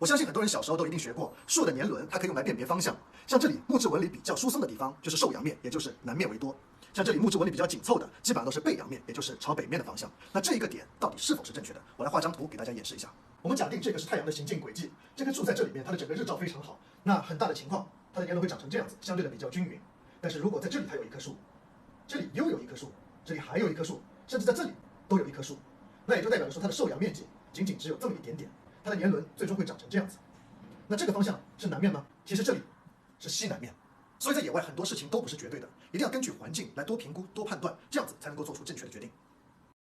我相信很多人小时候都一定学过，树的年轮它可以用来辨别方向。像这里木质纹理比较疏松的地方，就是受阳面，也就是南面为多；像这里木质纹理比较紧凑的，基本上都是背阳面，也就是朝北面的方向。那这一个点到底是否是正确的？我来画张图给大家演示一下。我们假定这个是太阳的行进轨迹，这棵树在这里面，它的整个日照非常好，那很大的情况，它的年轮会长成这样子，相对的比较均匀。但是如果在这里它有一棵树，这里又有一棵树，这里还有一棵树，甚至在这里都有一棵树，那也就代表着说它的受阳面积仅仅只有这么一点点，它的年轮最终会长成这样子。那这个方向是南面吗？其实这里是西南面。所以在野外很多事情都不是绝对的，一定要根据环境来多评估、多判断，这样子才能够做出正确的决定。